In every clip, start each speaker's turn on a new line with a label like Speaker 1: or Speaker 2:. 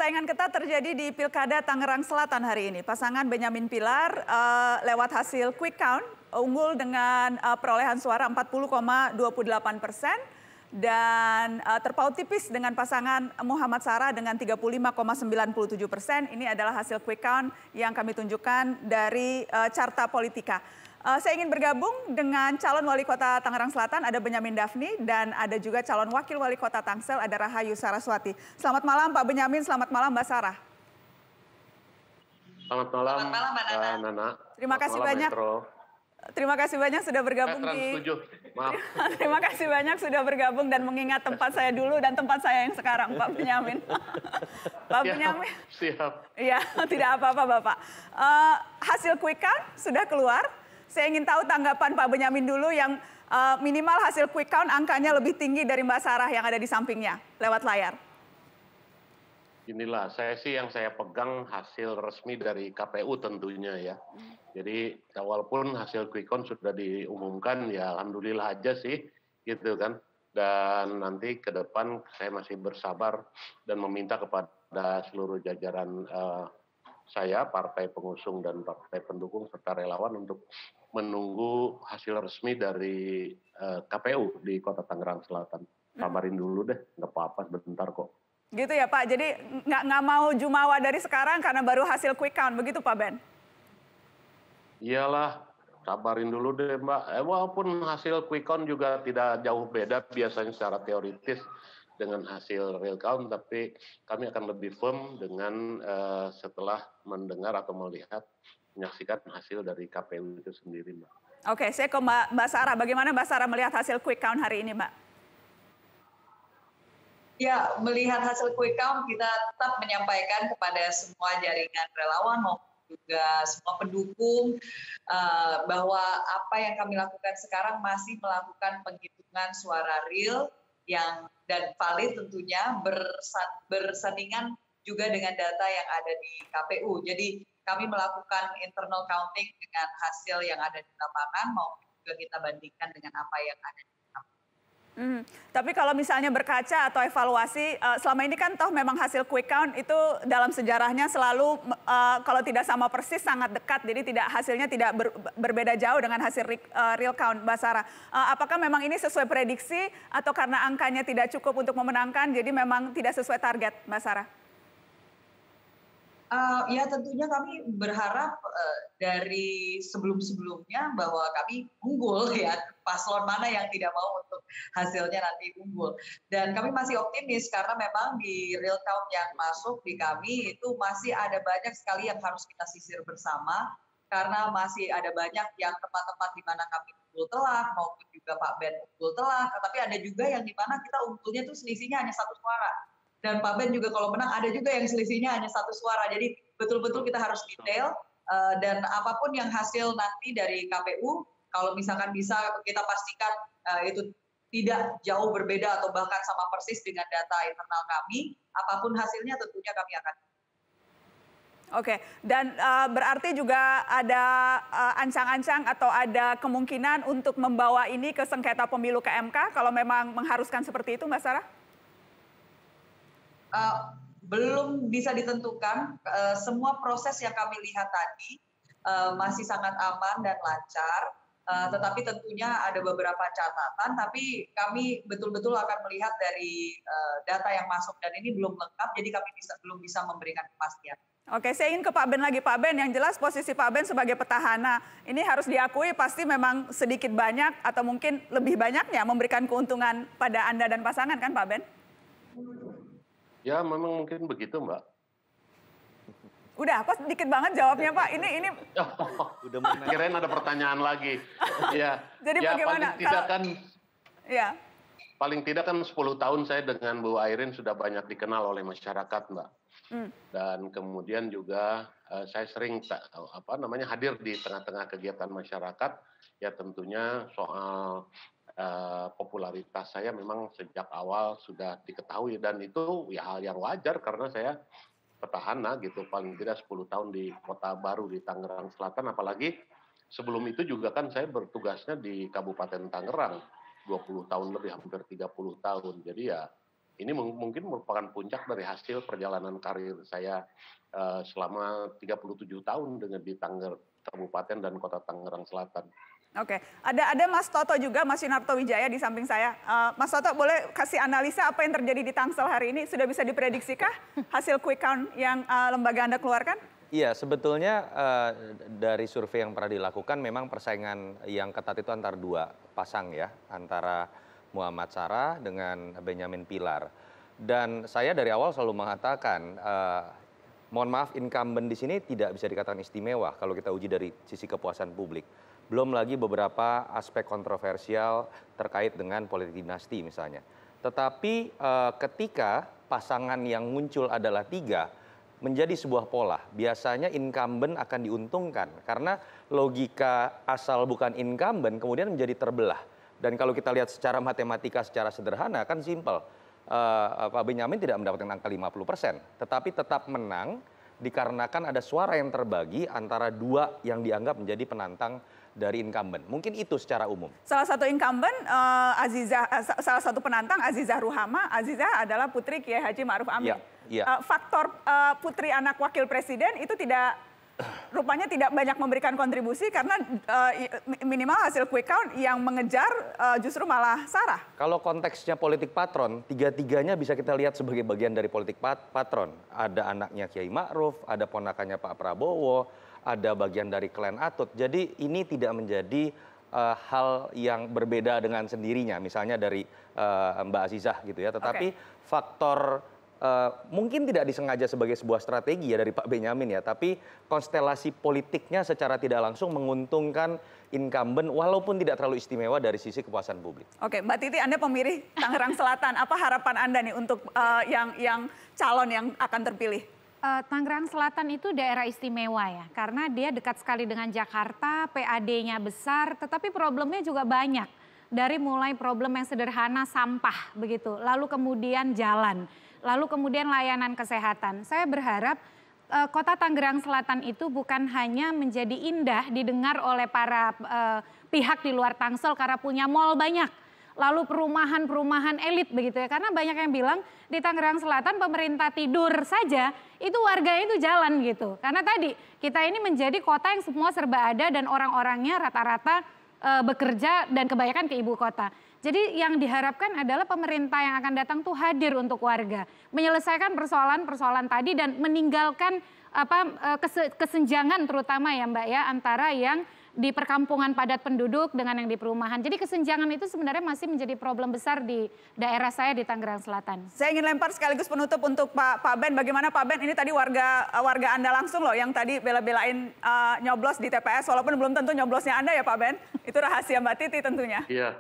Speaker 1: persaingan ketat terjadi di Pilkada Tangerang Selatan hari ini. Pasangan Benyamin Pilar lewat hasil quick count unggul dengan perolehan suara 40,28% dan terpaut tipis dengan pasangan Muhammad Sarah dengan 35,97%. Ini adalah hasil quick count yang kami tunjukkan dari Carta Politika. Saya ingin bergabung dengan calon wali kota Tangerang Selatan, ada Benyamin Daphni, dan ada juga calon wakil wali kota Tangsel, ada Rahayu Saraswati. Selamat malam Pak Benyamin, selamat malam Mbak Sarah.
Speaker 2: Selamat malam Mbak Nana.
Speaker 1: Terima kasih banyak. Metro. Terima kasih banyak sudah bergabung Terima kasih banyak sudah bergabung dan mengingat tempat saya dulu dan tempat saya yang sekarang, Pak Benyamin. Pak Benyamin.
Speaker 2: Siap.
Speaker 1: Iya, tidak apa-apa Bapak. Hasil quick count sudah keluar. Saya ingin tahu tanggapan Pak Benyamin dulu yang minimal hasil quick count angkanya lebih tinggi dari Mbak Sarah yang ada di sampingnya lewat layar.
Speaker 2: Inilah yang saya pegang hasil resmi dari KPU tentunya ya. Jadi walaupun hasil quick count sudah diumumkan ya alhamdulillah aja sih gitu kan. Dan nanti ke depan saya masih bersabar dan meminta kepada seluruh jajaran saya, partai pengusung dan partai pendukung serta relawan untuk menunggu hasil resmi dari KPU di Kota Tangerang Selatan. Sabarin dulu deh, nggak apa-apa, sebentar kok.
Speaker 1: Gitu ya Pak, jadi nggak mau jumawa dari sekarang karena baru hasil quick count, begitu Pak Ben?
Speaker 2: Iyalah, sabarin dulu deh Mbak. Walaupun hasil quick count juga tidak jauh beda biasanya secara teoritis dengan hasil real count, tapi kami akan lebih firm dengan setelah mendengar atau melihat, menyaksikan hasil dari KPU itu sendiri, Mbak.
Speaker 1: Oke, saya ke Mbak Sarah. Bagaimana Mbak Sarah melihat hasil quick count hari ini, Mbak?
Speaker 3: Ya, melihat hasil quick count kita tetap menyampaikan kepada semua jaringan relawan maupun juga semua pendukung bahwa apa yang kami lakukan sekarang masih melakukan penghitungan suara real dan valid tentunya bersandingan juga dengan data yang ada di KPU. Jadi kami melakukan internal counting dengan hasil yang ada di lapangan maupun juga kita bandingkan dengan apa yang ada di KPU.
Speaker 1: Tapi kalau misalnya berkaca atau evaluasi, selama ini kan toh memang hasil quick count itu dalam sejarahnya selalu kalau tidak sama persis sangat dekat, jadi hasilnya tidak berbeda jauh dengan hasil real count, Mbak Sarah. Apakah memang ini sesuai prediksi atau karena angkanya tidak cukup untuk memenangkan, jadi memang tidak sesuai target, Mbak Sarah?
Speaker 3: Ya tentunya kami berharap dari sebelum-sebelumnya bahwa kami unggul ya, paslon mana yang tidak mau untuk hasilnya nanti unggul. Dan kami masih optimis karena memang di real count yang masuk di kami itu masih ada banyak sekali yang harus kita sisir bersama karena masih ada banyak yang tempat-tempat di mana kami unggul telak maupun juga Pak Ben unggul telak, tetapi ada juga yang di mana kita unggulnya itu selisihnya hanya 1 suara. Dan Pak Ben juga kalau menang ada juga yang selisihnya hanya 1 suara. Jadi betul-betul kita harus detail dan apapun yang hasil nanti dari KPU, kalau misalkan bisa kita pastikan itu tidak jauh berbeda atau bahkan sama persis dengan data internal kami, apapun hasilnya tentunya kami akan.
Speaker 1: Oke, dan berarti juga ada ancang-ancang atau ada kemungkinan untuk membawa ini ke sengketa pemilu ke MK kalau memang mengharuskan seperti itu, Mbak Sarah?
Speaker 3: Belum bisa ditentukan, semua proses yang kami lihat tadi masih sangat aman dan lancar, tetapi tentunya ada beberapa catatan, tapi kami betul-betul akan melihat dari data yang masuk dan ini belum lengkap, jadi kami belum bisa memberikan kepastian.
Speaker 1: Oke, saya ingin ke Pak Ben lagi. Pak Ben, yang jelas posisi Pak Ben sebagai petahana, ini harus diakui pasti memang sedikit banyak atau mungkin lebih banyaknya memberikan keuntungan pada Anda dan pasangan kan Pak Ben?
Speaker 2: Ya memang mungkin begitu Mbak.
Speaker 1: Udah, kok sedikit banget jawabnya Pak? Ini
Speaker 2: udah kirain ada pertanyaan lagi. Ya.
Speaker 1: Jadi ya, bagaimana?
Speaker 2: Paling tidak kan 10 tahun saya dengan Bu Airin sudah banyak dikenal oleh masyarakat Mbak. Dan kemudian juga saya sering hadir di tengah-tengah kegiatan masyarakat. Ya tentunya soal popularitas saya memang sejak awal sudah diketahui dan itu ya hal yang wajar karena saya petahana gitu paling tidak 10 tahun di Kota Baru di Tangerang Selatan, apalagi sebelum itu juga kan saya bertugasnya di Kabupaten Tangerang 20 tahun lebih, hampir 30 tahun. Jadi ya ini mungkin merupakan puncak dari hasil perjalanan karir saya selama 37 tahun dengan di Kabupaten dan Kota Tangerang Selatan.
Speaker 1: Oke, ada Mas Toto juga, Mas Yunarto Wijaya di samping saya. Mas Toto, boleh kasih analisa apa yang terjadi di Tangsel hari ini? Sudah bisa diprediksikah hasil quick count yang lembaga Anda keluarkan?
Speaker 4: Iya, sebetulnya dari survei yang pernah dilakukan memang persaingan yang ketat itu antara dua pasang ya, antara Muhammad Sarah dengan Benyamin Pilar. Dan saya dari awal selalu mengatakan, mohon maaf, incumbent di sini tidak bisa dikatakan istimewa kalau kita uji dari sisi kepuasan publik. Belum lagi beberapa aspek kontroversial terkait dengan politik dinasti misalnya. Tetapi ketika pasangan yang muncul adalah tiga, menjadi sebuah pola. Biasanya incumbent akan diuntungkan karena logika asal bukan incumbent kemudian menjadi terbelah. Dan kalau kita lihat secara matematika secara sederhana kan simpel. Pak Benyamin tidak mendapatkan angka 50%, tetapi tetap menang dikarenakan ada suara yang terbagi antara dua yang dianggap menjadi penantang dari incumbent. Mungkin itu secara umum.
Speaker 1: Salah satu incumbent, salah satu penantang Azizah Ruhama. Azizah adalah putri Kiai Haji Ma'ruf Amin.
Speaker 4: Ya.
Speaker 1: Faktor putri anak wakil presiden itu rupanya tidak banyak memberikan kontribusi karena minimal hasil quick count yang mengejar justru malah Sarah.
Speaker 4: Kalau konteksnya politik patron, tiga-tiganya bisa kita lihat sebagai bagian dari politik patron. Ada anaknya Kiai Ma'ruf, ada ponakannya Pak Prabowo, ada bagian dari klan Atut. Jadi ini tidak menjadi hal yang berbeda dengan sendirinya, misalnya dari Mbak Azizah gitu ya. Tetapi faktor mungkin tidak disengaja sebagai sebuah strategi ya dari Pak Benyamin ya, tapi konstelasi politiknya secara tidak langsung menguntungkan incumbent walaupun tidak terlalu istimewa dari sisi kepuasan publik.
Speaker 1: Oke, Mbak Titi, Anda pemilih Tangerang Selatan, apa harapan Anda nih untuk yang calon yang akan terpilih?
Speaker 5: Tangerang Selatan itu daerah istimewa ya, karena dia dekat sekali dengan Jakarta, PAD-nya besar, tetapi problemnya juga banyak. Dari mulai problem yang sederhana sampah begitu, lalu kemudian jalan, lalu kemudian layanan kesehatan. Saya berharap kota Tangerang Selatan itu bukan hanya menjadi indah didengar oleh para pihak di luar Tangsel karena punya mall banyak. Lalu perumahan-perumahan elit begitu ya. Karena banyak yang bilang di Tangerang Selatan pemerintah tidur saja itu warganya itu jalan gitu. Karena tadi kita ini menjadi kota yang semua serba ada dan orang-orangnya rata-rata bekerja dan kebanyakan ke ibu kota. Jadi yang diharapkan adalah pemerintah yang akan datang tuh hadir untuk warga. Menyelesaikan persoalan-persoalan tadi dan meninggalkan kesenjangan terutama ya Mbak ya antara yang di perkampungan padat penduduk dengan yang di perumahan. Jadi kesenjangan itu sebenarnya masih menjadi problem besar di daerah saya di Tangerang Selatan. Saya
Speaker 1: ingin lempar sekaligus penutup untuk Pak Ben. Bagaimana Pak Ben? Ini tadi warga Anda langsung loh yang tadi bela-belain nyoblos di TPS. Walaupun belum tentu nyoblosnya Anda ya Pak Ben. Itu rahasia Mbak Titi tentunya.
Speaker 2: Iya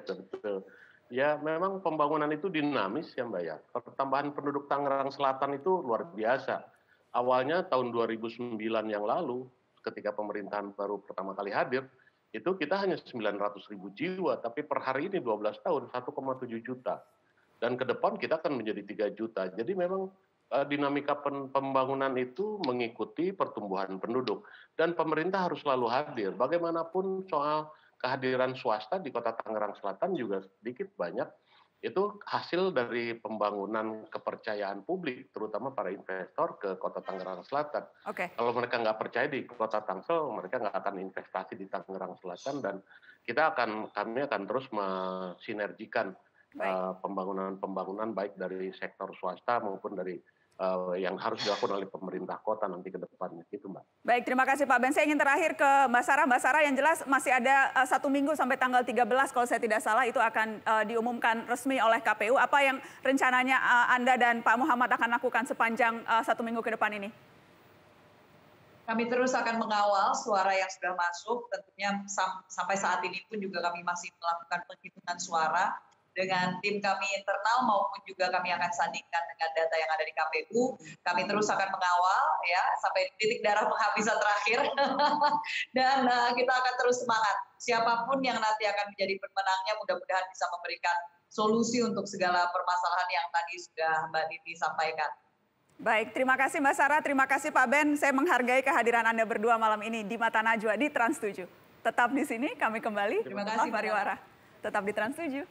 Speaker 2: betul. Ya memang pembangunan itu dinamis ya Mbak ya. Pertambahan penduduk Tangerang Selatan itu luar biasa. Awalnya tahun 2009 yang lalu, ketika pemerintahan baru pertama kali hadir, itu kita hanya 900.000 jiwa, tapi per hari ini 12 tahun 1,7 juta. Dan ke depan kita akan menjadi 3 juta. Jadi memang dinamika pembangunan itu mengikuti pertumbuhan penduduk. Dan pemerintah harus selalu hadir. Bagaimanapun soal kehadiran swasta di kota Tangerang Selatan juga sedikit banyak. Itu hasil dari pembangunan kepercayaan publik, terutama para investor ke kota Tangerang Selatan. Kalau mereka nggak percaya di kota Tangsel, mereka nggak akan investasi di Tangerang Selatan, dan kami akan terus mensinergikan pembangunan baik dari sektor swasta maupun dari yang harus dilakukan oleh pemerintah kota nanti ke depannya. Gitu, Mbak.
Speaker 1: Baik, terima kasih Pak Ben. Saya ingin terakhir ke Mbak Sarah. Mbak Sarah, yang jelas masih ada 1 minggu sampai tanggal 13 kalau saya tidak salah itu akan diumumkan resmi oleh KPU. Apa yang rencananya Anda dan Pak Muhammad akan lakukan sepanjang 1 minggu ke depan ini?
Speaker 3: Kami terus akan mengawal suara yang sudah masuk. Tentunya sampai saat ini pun juga kami masih melakukan penghitungan suara dengan tim kami internal maupun juga kami akan sandingkan dengan data yang ada di KPU. Kami terus akan mengawal ya sampai titik darah penghabisan terakhir dan kita akan terus semangat. Siapapun yang nanti akan menjadi pemenangnya mudah-mudahan bisa memberikan solusi untuk segala permasalahan yang tadi sudah Mbak Titi sampaikan.
Speaker 1: Baik, terima kasih Mbak Sarah, terima kasih Pak Ben. Saya menghargai kehadiran Anda berdua malam ini di Mata Najwa di Trans 7. Tetap di sini, kami kembali.
Speaker 3: Terima kasih,
Speaker 1: Mariwara. Tetap di Trans 7.